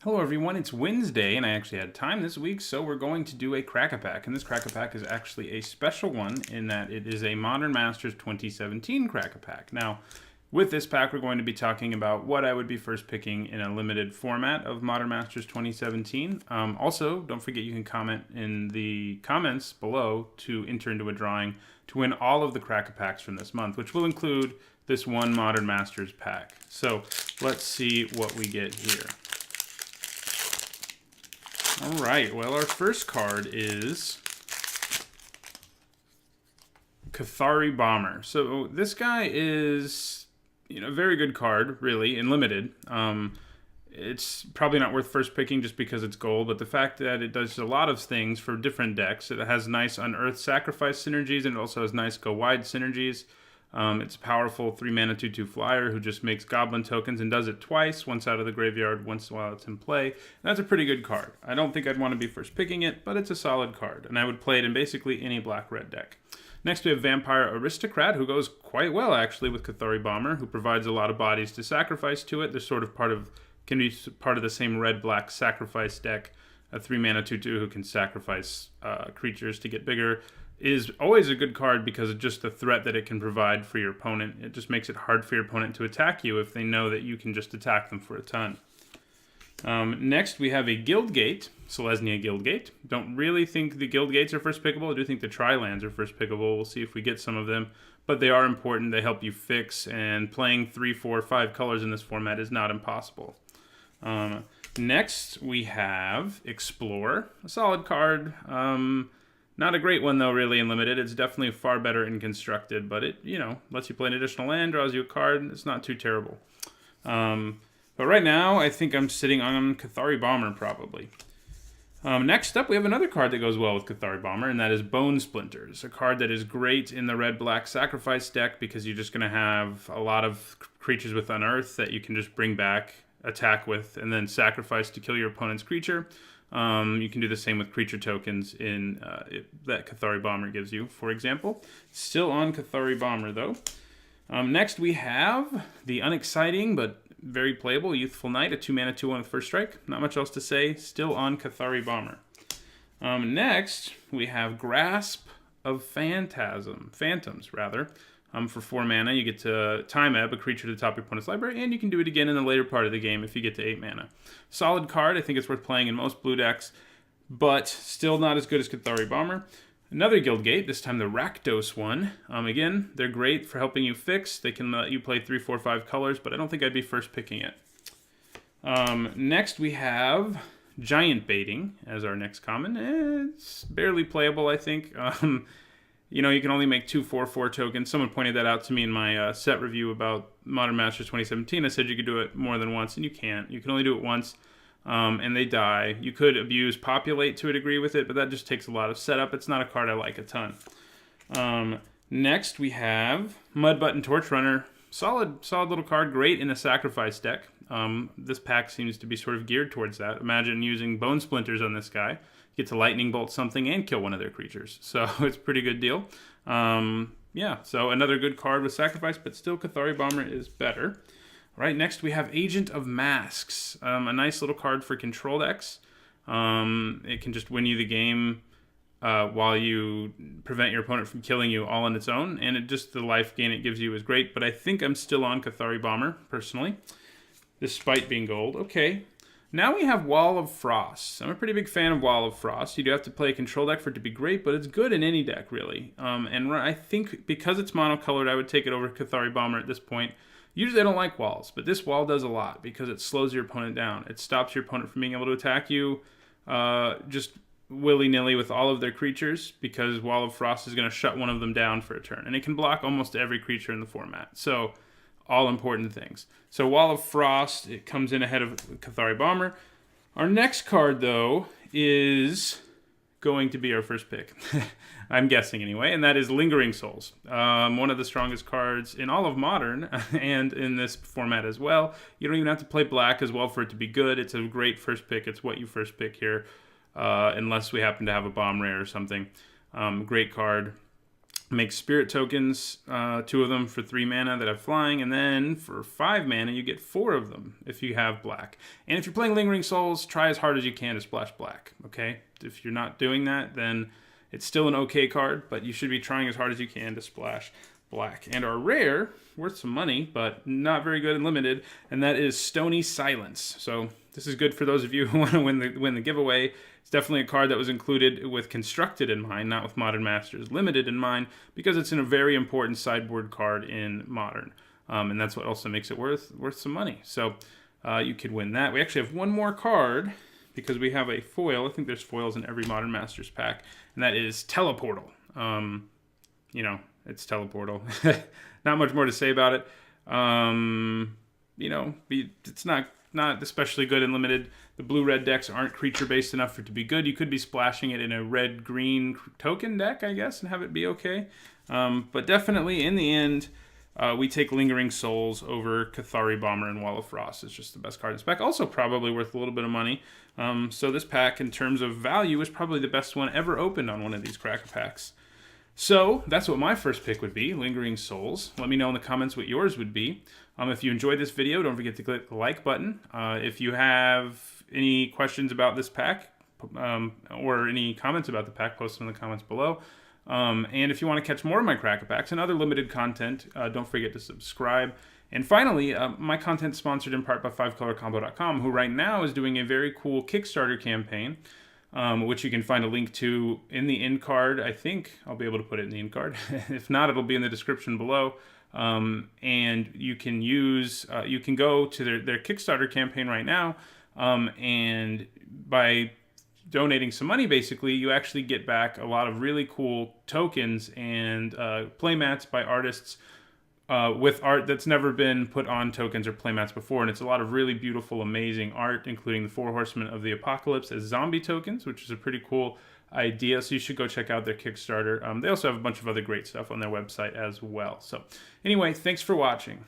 Hello everyone, it's Wednesday and I actually had time this week, so we're going to do a Crack-A-Pack. And this Crack-A-Pack is actually a special one in that it is a Modern Masters 2017 Crack-A-Pack. Now, with this pack, we're going to be talking about what I would be first picking in a limited format of Modern Masters 2017. Also, don't forget you can comment in the comments below to enter into a drawing to win all of the Crack-A-Packs from this month, which will include this one Modern Masters pack. So, let's see what we get here. All right, well, our first card is Cathari Bomber. So this guy is, a very good card, really, in limited. It's probably not worth first picking just because it's gold, but the fact that it does a lot of things for different decks. It has nice Unearth Sacrifice synergies, and it also has nice Go Wide synergies. It's a powerful 3-mana 2/2 flyer who just makes goblin tokens and does it twice, once out of the graveyard, once while it's in play. And that's a pretty good card. I don't think I'd want to be first picking it, but it's a solid card, and I would play it in basically any black-red deck. Next we have Vampire Aristocrat, who goes quite well actually with Cathari Bomber, who provides a lot of bodies to sacrifice to it. They're sort of can be part of the same red-black sacrifice deck. A 3-mana 2/2 who can sacrifice creatures to get bigger is always a good card because of just the threat that it can provide for your opponent. It just makes it hard for your opponent to attack you if they know that you can just attack them for a ton. Next, we have a Guildgate, Selesnya Guildgate. Don't really think the Guildgates are first pickable. I do think the Tri-Lands are first pickable. We'll see if we get some of them. But they are important. They help you fix, and playing 3, 4, 5 colors in this format is not impossible. Next, we have Explorer, a solid card. Not a great one, though, really, in limited. It's definitely far better in constructed, but it, lets you play an additional land, draws you a card. It's not too terrible. But right now, I think I'm sitting on Cathari Bomber, probably. Next up, we have another card that goes well with Cathari Bomber, and that is Bone Splinters, a card that is great in the red-black sacrifice deck because you're just going to have a lot of creatures with Unearth that you can just bring back, attack with, and then sacrifice to kill your opponent's creature. You can do the same with creature tokens that Cathari Bomber gives you, for example. Still on Cathari Bomber, though. Next, we have the unexciting but very playable Youthful Knight, a 2-mana 2/1 with first strike. Not much else to say. Still on Cathari Bomber. Next, we have Grasp of Phantoms. For 4 mana, you get to Time Ebb, a creature to the top of your opponent's library, and you can do it again in the later part of the game if you get to 8 mana. Solid card. I think it's worth playing in most blue decks, but still not as good as Cathari Bomber. Another Guildgate, this time the Rakdos one. Again, they're great for helping you fix. They can let you play 3, 4, 5 colors, but I don't think I'd be first picking it. Next, we have Giant Baiting as our next common. It's barely playable, I think. You can only make 2 4/4 tokens. Someone pointed that out to me in my set review about Modern Masters 2017. I said you could do it more than once, and you can't. You can only do it once, and they die. You could abuse Populate to a degree with it, but that just takes a lot of setup. It's not a card I like a ton. Next, we have Mudbutton Torchrunner. Solid little card. Great in a sacrifice deck. This pack seems to be sort of geared towards that. Imagine using Bone Splinters on this guy. Get to lightning bolt something and kill one of their creatures. So it's a pretty good deal. So another good card with sacrifice, but still Cathari Bomber is better. All right, next we have Agent of Masks, a nice little card for control decks. It can just win you the game while you prevent your opponent from killing you all on its own, and the life gain it gives you is great, but I think I'm still on Cathari Bomber, personally, despite being gold. Okay. Now we have Wall of Frost. I'm a pretty big fan of Wall of Frost. You do have to play a control deck for it to be great, but it's good in any deck, really. And I think because it's monocolored, I would take it over Cathari Bomber at this point. Usually I don't like walls, but this wall does a lot because it slows your opponent down. It stops your opponent from being able to attack you just willy-nilly with all of their creatures because Wall of Frost is going to shut one of them down for a turn. And it can block almost every creature in the format. So all important things. So Wall of Frost, it comes in ahead of Cathari Bomber. Our next card, though, is going to be our first pick. I'm guessing anyway, and that is Lingering Souls. One of the strongest cards in all of Modern and in this format as well. You don't even have to play black as well for it to be good. It's a great first pick. It's what you first pick here, unless we happen to have a bomb rare or something. Great card. Make spirit tokens, 2 of them for 3 mana that have flying, and then for 5 mana you get 4 of them if you have black. And if you're playing Lingering Souls, try as hard as you can to splash black, okay? If you're not doing that, then it's still an okay card, but you should be trying as hard as you can to splash black. And our rare, worth some money, but not very good and limited, and that is Stony Silence. So this is good for those of you who want to win the giveaway. It's definitely a card that was included with Constructed in mind, not with Modern Masters. Limited in mind, because it's in a very important sideboard card in Modern. And that's what also makes it worth some money. So you could win that. We actually have one more card, because we have a foil. I think there's foils in every Modern Masters pack, and that is Teleportal. You know, it's Teleportal. Not much more to say about it. You know, it's not especially good in limited. The blue-red decks aren't creature-based enough for it to be good. You could be splashing it in a red-green token deck, I guess, and have it be okay. But definitely, in the end, we take Lingering Souls over Cathari Bomber and Wall of Frost. It's just the best card in this pack. Also probably worth a little bit of money. So this pack, in terms of value, is probably the best one ever opened on one of these Cracker packs. So that's what my first pick would be, Lingering Souls. Let me know in the comments what yours would be. If you enjoyed this video, don't forget to click the like button. If you have any questions about this pack or any comments about the pack, post them in the comments below. And if you want to catch more of my Cracker Packs and other limited content, don't forget to subscribe. And finally, my content is sponsored in part by 5colorcombo.com, who right now is doing a very cool Kickstarter campaign, which you can find a link to in the end card. I think I'll be able to put it in the end card. If not, it'll be in the description below. And you can you can go to their Kickstarter campaign right now, and by donating some money, basically, you actually get back a lot of really cool tokens and playmats by artists with art that's never been put on tokens or playmats before. And it's a lot of really beautiful, amazing art, including the 4 Horsemen of the Apocalypse as zombie tokens, which is a pretty cool idea. So you should go check out their Kickstarter. They also have a bunch of other great stuff on their website as well. So anyway, thanks for watching.